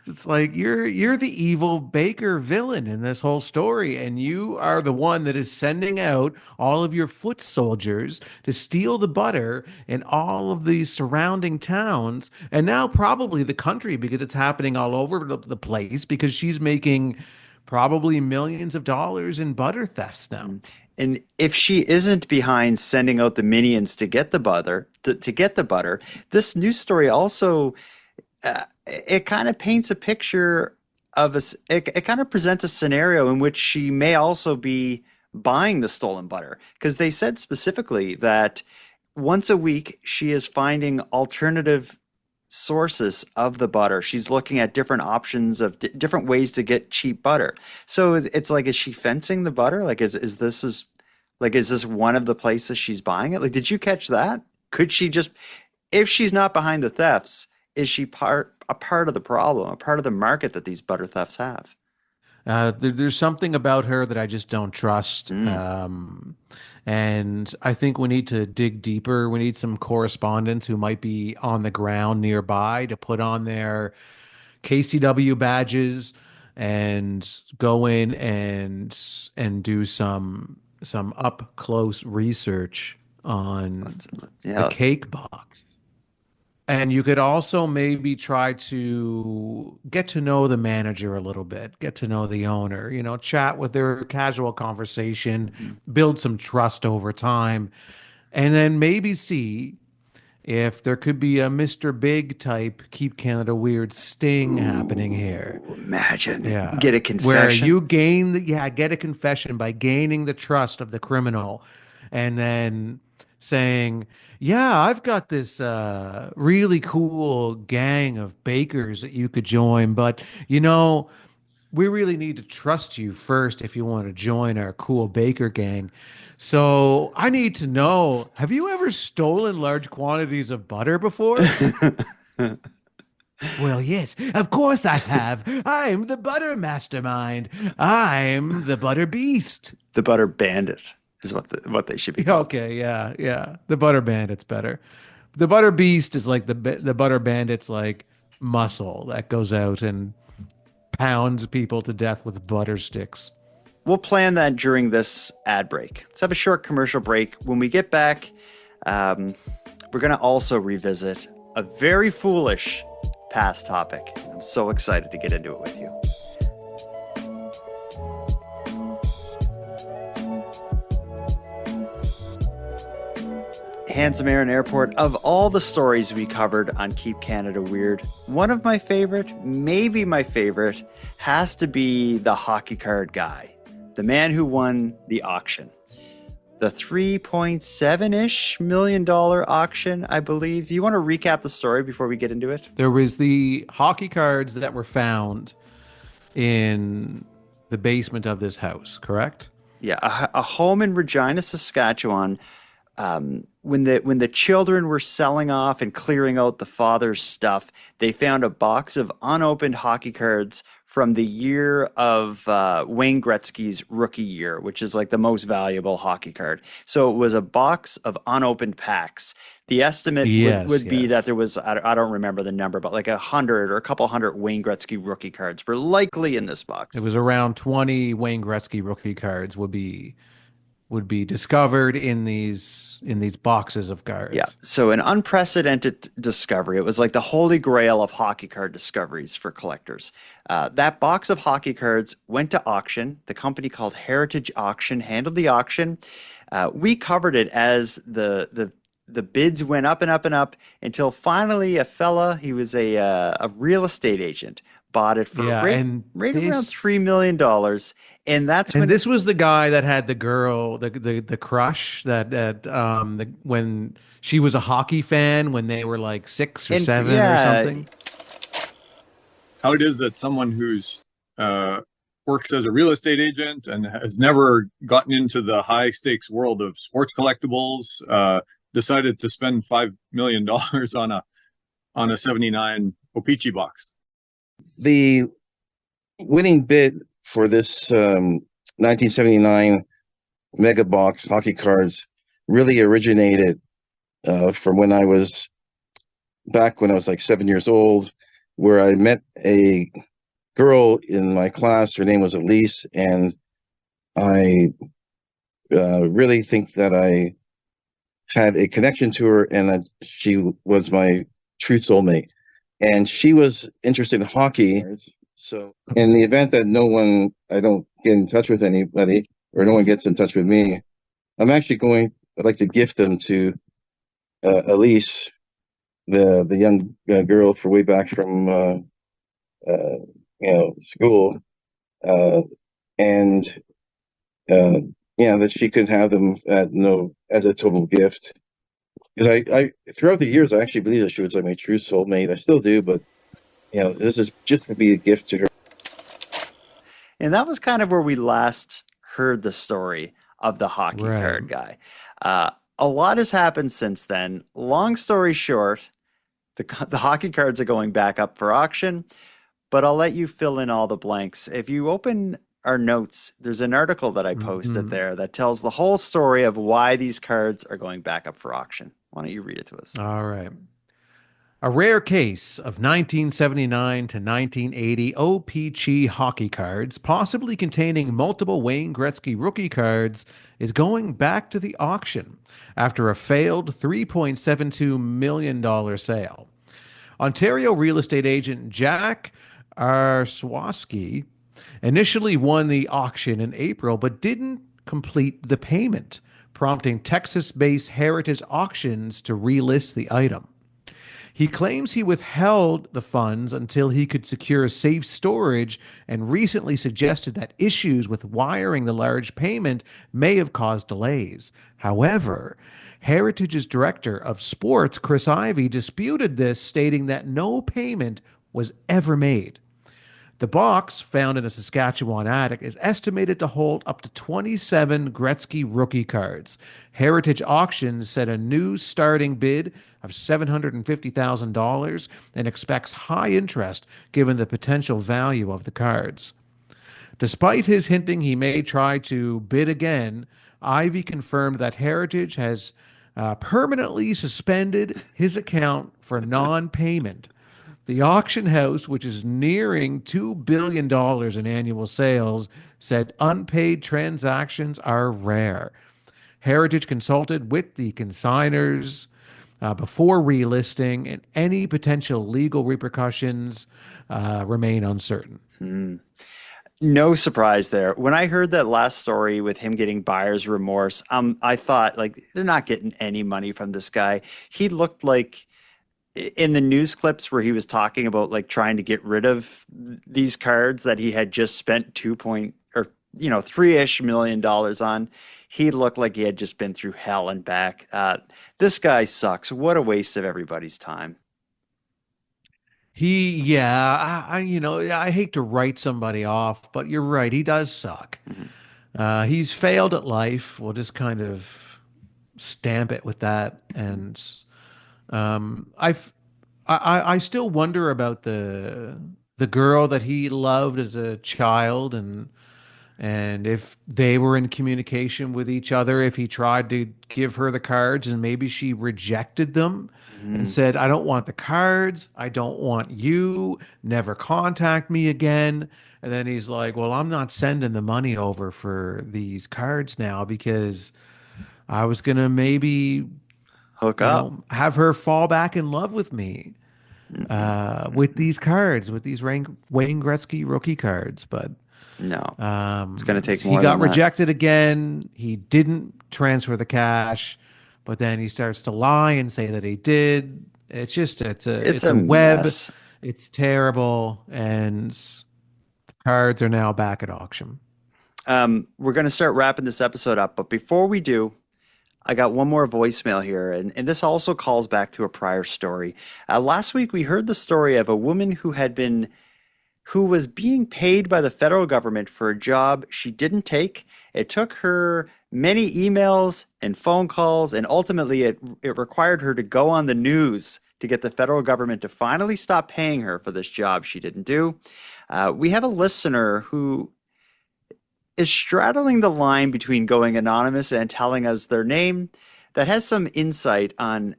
It's like you're the evil baker villain in this whole story, and you are the one that is sending out all of your foot soldiers to steal the butter in all of the surrounding towns, and now probably the country, because it's happening all over the place, because she's making probably millions of dollars in butter thefts now. And if she isn't behind sending out the minions to get the butter, this news story also it kind of paints a picture of it kind of presents a scenario in which she may also be buying the stolen butter, because they said specifically that once a week she is finding alternative sources of the butter. She's looking at different options of different ways to get cheap butter. So it's like, is she fencing the butter? Like, is this one of the places she's buying it? Like, did you catch that? Could she just, if she's not behind the thefts, is she a part of the problem, a part of the market that these butter thefts have? There's something about her that I just don't trust. And I think we need to dig deeper. We need some correspondents who might be on the ground nearby to put on their KCW badges and go in and do some up close research on the Cake Box. And you could also maybe try to get to know the manager a little bit, get to know the owner, chat with their casual conversation, build some trust over time, and then maybe see if there could be a Mr. Big type Keep Canada Weird sting happening here. Imagine. Get a confession. Where you get a confession by gaining the trust of the criminal and then saying, yeah, I've got this really cool gang of bakers that you could join, but we really need to trust you first if you want to join our cool baker gang. So I need to know, have you ever stolen large quantities of butter before? Well, yes, of course I have. I'm the butter mastermind. I'm the butter beast. The butter bandit is what they should be called. Okay, yeah. The butter bandit's better. The butter beast is like the butter bandit's like muscle that goes out and pounds people to death with butter sticks. We'll plan that during this ad break. Let's have a short commercial break. When we get back, we're going to also revisit a very foolish past topic. I'm so excited to get into it with you. Handsome Aaron Airport, of all the stories we covered on Keep Canada Weird, one of my favorite, maybe my favorite, has to be the hockey card guy, the man who won the auction. The $3.7-ish million auction, I believe. You want to recap the story before we get into it? There was the hockey cards that were found in the basement of this house, correct? Yeah, a home in Regina, Saskatchewan. When the children were selling off and clearing out the father's stuff, they found a box of unopened hockey cards from the year of Wayne Gretzky's rookie year, which is like the most valuable hockey card. So it was a box of unopened packs. The estimate would be that there was, I don't remember the number, but like 100 or a couple hundred Wayne Gretzky rookie cards were likely in this box. It was around 20 Wayne Gretzky rookie cards would be discovered in these boxes of cards. Yeah, so an unprecedented discovery. It was like the holy grail of hockey card discoveries for collectors. That box of hockey cards went to auction. The company called Heritage Auction handled the auction. We covered it as the bids went up and up and up until finally a fella, he was a real estate agent, bought it for right around $3 million. And that's when this was the guy that had the girl, the crush that when she was a hockey fan when they were like 6 or 7 or something. How it is that someone who's works as a real estate agent and has never gotten into the high stakes world of sports collectibles decided to spend $5 million on a 79 O-Pee-Chee box. The winning bid for this 1979 mega box hockey cards really originated from when I was like 7 years old, where I met a girl in my class. Her name was Elise, and I really think that I had a connection to her and that she was my true soulmate. And she was interested in hockey. So in the event that I don't get in touch with anybody, or no one gets in touch with me, I'd like to gift them to Elise, the young girl for way back from school, and that she could have them as a total gift. Because I throughout the years, I actually believe that she was like my true soulmate. I still do, but this is just to be a gift to her. And that was kind of where we last heard the story of the hockey card guy. A lot has happened since then. Long story short, the hockey cards are going back up for auction, but I'll let you fill in all the blanks. If you open our notes, there's an article that I posted there that tells the whole story of why these cards are going back up for auction. Why don't you read it to us? All right. A rare case of 1979 to 1980 O-Pee-Chee hockey cards, possibly containing multiple Wayne Gretzky rookie cards, is going back to the auction after a failed $3.72 million sale. Ontario real estate agent Jack Arswowski initially won the auction in April, but didn't complete the payment, prompting Texas-based Heritage Auctions to relist the item. He claims he withheld the funds until he could secure safe storage and recently suggested that issues with wiring the large payment may have caused delays. However, Heritage's director of sports, Chris Ivey, disputed this, stating that no payment was ever made. The box, found in a Saskatchewan attic, is estimated to hold up to 27 Gretzky rookie cards. Heritage Auctions set a new starting bid of $750,000 and expects high interest given the potential value of the cards. Despite his hinting he may try to bid again, Ivey confirmed that Heritage has permanently suspended his account for non-payment. The auction house, which is nearing $2 billion in annual sales, said unpaid transactions are rare. Heritage consulted with the consigners before relisting, and any potential legal repercussions remain uncertain. No surprise there. When I heard that last story with him getting buyer's remorse, I thought, like, they're not getting any money from this guy. He looked like in the news clips where he was talking about like trying to get rid of these cards that he had just spent $3-ish million on. He looked like he had just been through hell and back. This guy sucks. What a waste of everybody's time. I hate to write somebody off, but you're right. He does suck. He's failed at life. We'll just kind of stamp it with that. And I still wonder about the girl that he loved as a child, and if they were in communication with each other, if he tried to give her the cards and maybe she rejected them and said, I don't want the cards, I don't want you, never contact me again. And then he's like, well, I'm not sending the money over for these cards now because I was going to maybe hook up, have her fall back in love with me with these cards, with these Wayne Gretzky rookie cards. But no, it's going to take more. He got rejected again. He didn't transfer the cash, but then he starts to lie and say that he did. It's a web. Mess. It's terrible, and the cards are now back at auction. We're going to start wrapping this episode up, but before we do, I got one more voicemail here, and this also calls back to a prior story. Last week, we heard the story of a woman who was being paid by the federal government for a job she didn't take. It took her many emails and phone calls, and ultimately it required her to go on the news to get the federal government to finally stop paying her for this job she didn't do. We have a listener who is straddling the line between going anonymous and telling us their name that has some insight on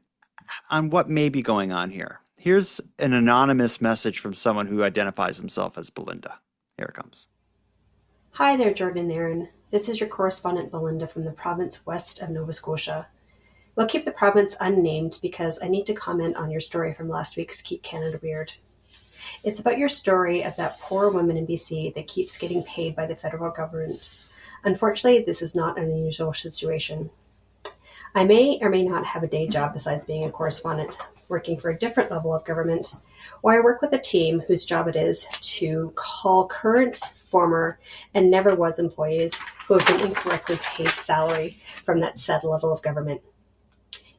what may be going on here. Here's an anonymous message from someone who identifies himself as Belinda. Here it comes. Hi there, Jordan and Aaron. This is your correspondent Belinda from the province west of Nova Scotia. We'll keep the province unnamed because I need to comment on your story from last week's Keep Canada Weird. It's about your story of that poor woman in BC that keeps getting paid by the federal government. Unfortunately, this is not an unusual situation. I may or may not have a day job besides being a correspondent, working for a different level of government, or I work with a team whose job it is to call current, former, and never was employees who have been incorrectly paid salary from that said level of government.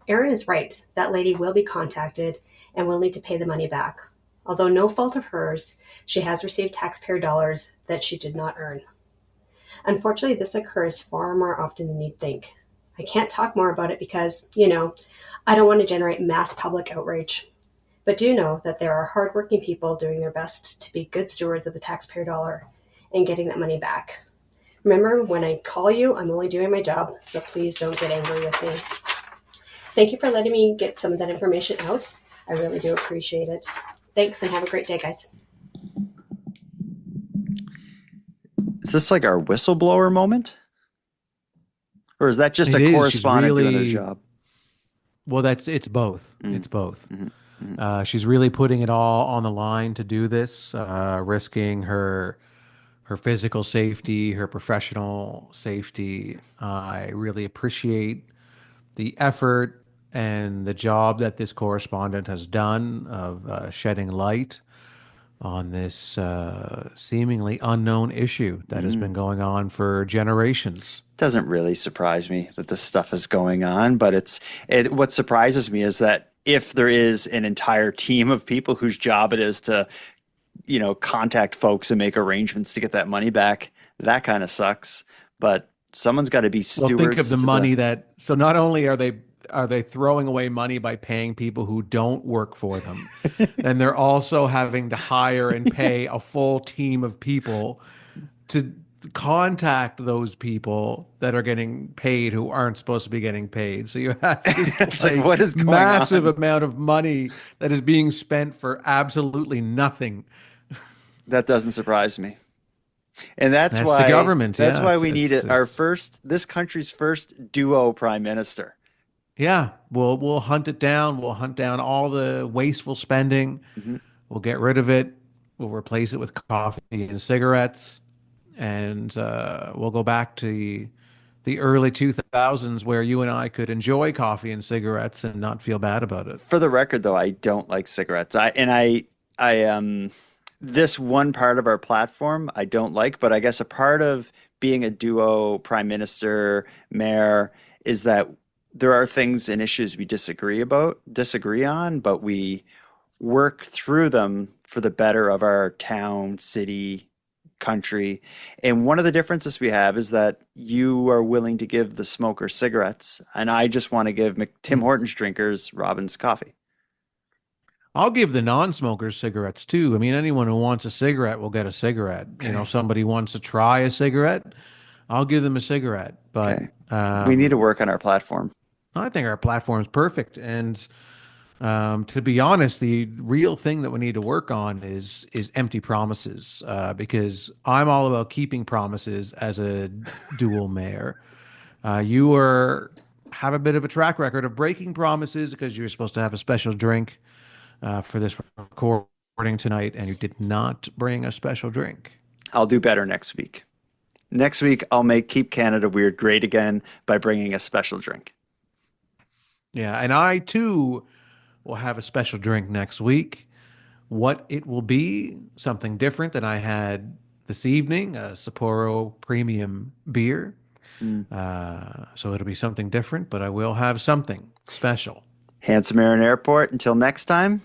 Aaron is right. That lady will be contacted and will need to pay the money back. Although no fault of hers, she has received taxpayer dollars that she did not earn. Unfortunately, this occurs far more often than you'd think. I can't talk more about it because, I don't want to generate mass public outrage. But do know that there are hardworking people doing their best to be good stewards of the taxpayer dollar and getting that money back. Remember, when I call you, I'm only doing my job, so please don't get angry with me. Thank you for letting me get some of that information out. I really do appreciate it. Thanks, and have a great day, guys. Is this like our whistleblower moment? Or is that just a correspondent doing their job? Well, it's both. It's both. Mm-hmm. She's really putting it all on the line to do this, risking her physical safety, her professional safety. I really appreciate the effort and the job that this correspondent has done of shedding light on this seemingly unknown issue that has been going on for generations. Doesn't really surprise me that this stuff is going on, but what surprises me is that if there is an entire team of people whose job it is to, contact folks and make arrangements to get that money back, that kind of sucks. But someone's got to be stewards. Well, think of the money so not only are they throwing away money by paying people who don't work for them, and they're also having to hire and pay a full team of people to contact those people that are getting paid who aren't supposed to be getting paid. So you have this It's like, what is going massive on? amount of money that is being spent for absolutely nothing. That doesn't surprise me. And that's That's why the government. That's Yeah, why it's- we need it's- this country's first duo prime minister. Yeah, we'll hunt it down. We'll hunt down all the wasteful spending. We'll get rid of it. We'll replace it with coffee and cigarettes, and we'll go back to the early 2000s where you and I could enjoy coffee and cigarettes and not feel bad about it. For the record, though, I don't like cigarettes. This one part of our platform I don't like, but I guess a part of being a duo prime minister, mayor, is that there are things and issues we disagree on, but we work through them for the better of our town, city, country. And one of the differences we have is that you are willing to give the smokers cigarettes, and I just want to give Tim Hortons drinkers Robin's coffee. I'll give the non-smokers cigarettes too. I mean, anyone who wants a cigarette will get a cigarette. You know, somebody wants to try a cigarette, I'll give them a cigarette. But We need to work on our platform. I think our platform is perfect. And to be honest, the real thing that we need to work on is empty promises, because I'm all about keeping promises as a dual mayor. You have a bit of a track record of breaking promises because you're supposed to have a special drink for this recording tonight, and you did not bring a special drink. I'll do better next week. Next week, I'll make Keep Canada Weird great again by bringing a special drink. Yeah, and I too will have a special drink next week. What it will be, something different than I had this evening, a Sapporo premium beer. So it'll be something different, but I will have something special. Handsome Aaron Airport, until next time.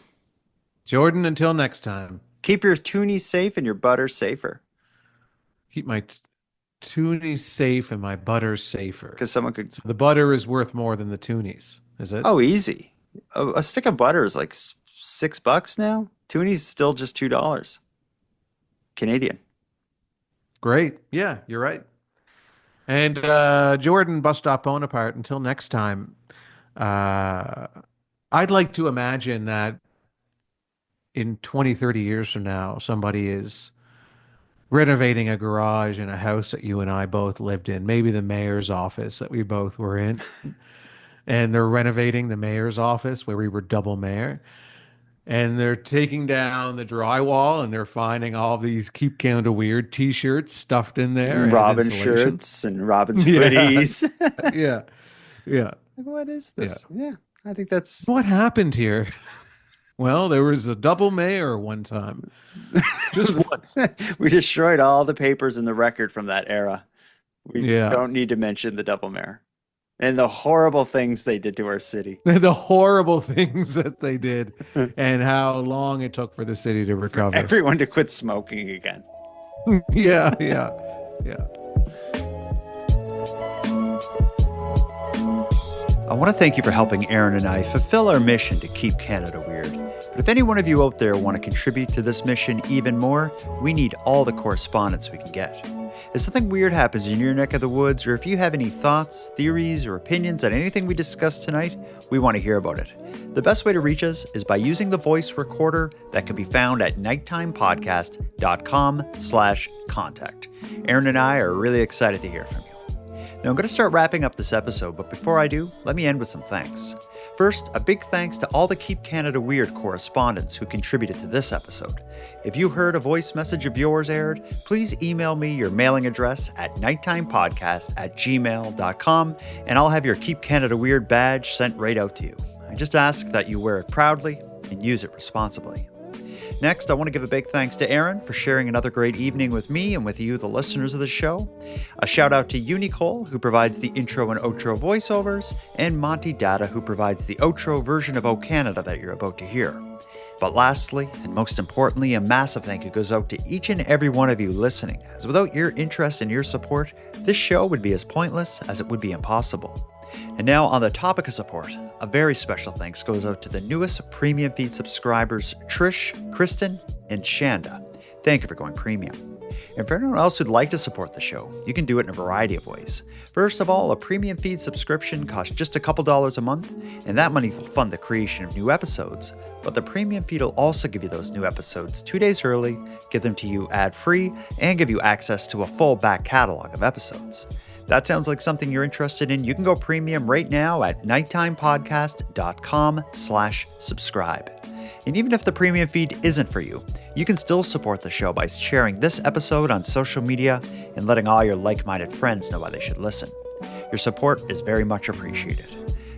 Jordan, until next time. Keep your toonies safe and your butter safer. Keep my toonies safe and my butter safer. Because someone could... So the butter is worth more than the toonies, is it? Oh, easy. A stick of butter is like $6 now. Toonies still just $2. Canadian. Great. Yeah, you're right. And Jordan, Bus Stop Bonaparte, until next time, I'd like to imagine that in 20, 30 years from now, somebody is renovating a garage in a house that you and I both lived in, maybe the mayor's office that we both were in. And they're renovating the mayor's office where we were double mayor. And they're taking down the drywall and they're finding all these Keep Canada Weird t-shirts stuffed in there. Robin shirts and Robin's hoodies. Yeah. Yeah. What is this? Yeah. I think that's... What happened here? Well, there was a double mayor one time. Just once. We destroyed all the papers in the record from that era. We Yeah. don't need to mention the double mayor. And the horrible things they did to our city. The horrible things that they did and how long it took for the city to recover. Everyone to quit smoking again. Yeah. I want to thank you for helping Aaron and I fulfill our mission to keep Canada weird. But if any one of you out there want to contribute to this mission even more, we need all the correspondence we can get. If something weird happens in your neck of the woods, or if you have any thoughts, theories, or opinions on anything we discussed tonight, we want to hear about it. The best way to reach us is by using the voice recorder that can be found at nighttimepodcast.com/contact. Aaron and I are really excited to hear from you. Now I'm going to start wrapping up this episode, but before I do, let me end with some thanks. First, a big thanks to all the Keep Canada Weird correspondents who contributed to this episode. If you heard a voice message of yours aired, please email me your mailing address at nighttimepodcast@gmail.com, and I'll have your Keep Canada Weird badge sent right out to you. I just ask that you wear it proudly and use it responsibly. Next, I want to give a big thanks to Aaron for sharing another great evening with me and with you, the listeners of the show. A shout out to Unicole, who provides the intro and outro voiceovers, and Monty Data, who provides the outro version of O Canada that you're about to hear. But lastly, and most importantly, a massive thank you goes out to each and every one of you listening, as without your interest and your support, this show would be as pointless as it would be impossible. And now, on the topic of support, a very special thanks goes out to the newest Premium Feed subscribers, Trish, Kristen, and Shanda. Thank you for going premium. And for anyone else who'd like to support the show, you can do it in a variety of ways. First of all, a premium feed subscription costs just a couple dollars a month, and that money will fund the creation of new episodes. But the premium feed will also give you those new episodes 2 days early, give them to you ad-free, and give you access to a full back catalog of episodes. If that sounds like something you're interested in, you can go premium right now at nighttimepodcast.com/subscribe. And even if the premium feed isn't for you, you can still support the show by sharing this episode on social media and letting all your like-minded friends know why they should listen. Your support is very much appreciated.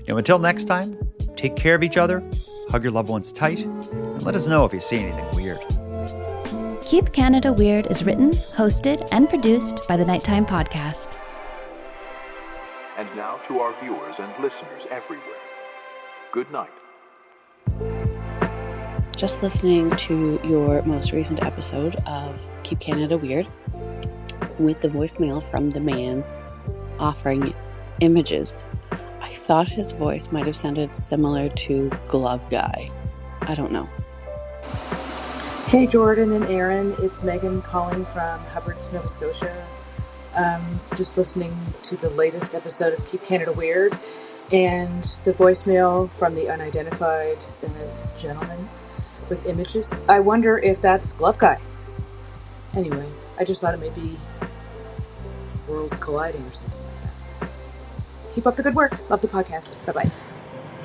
Now, until next time, take care of each other, hug your loved ones tight, and let us know if you see anything weird. Keep Canada Weird is written, hosted, and produced by the Nighttime Podcast. And now to our viewers and listeners everywhere. Good night. Just listening to your most recent episode of Keep Canada Weird with the voicemail from the man offering images. I thought his voice might have sounded similar to Glove Guy. I don't know. Hey Jordan and Aaron, it's Megan calling from Hubbard, Nova Scotia. Just listening to the latest episode of Keep Canada Weird and the voicemail from the unidentified gentleman with images. I wonder if that's Glove Guy. Anyway, I just thought it may be worlds colliding or something like that. Keep up the good work. Love the podcast. Bye-bye.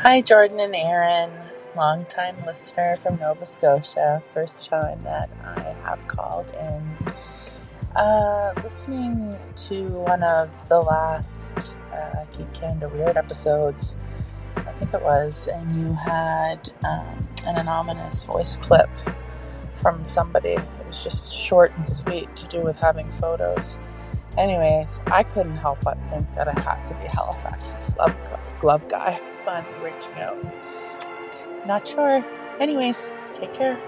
Hi, Jordan and Aaron. Long-time listener from Nova Scotia. First time that I have called in. Listening to one of the last Keep Canada Weird episodes, I think it was, and you had an anonymous voice clip from somebody. It was just short and sweet to do with having photos. Anyways, I couldn't help but think that I had to be Halifax's glove guy. Fun reaching out. Not sure. Anyways, take care.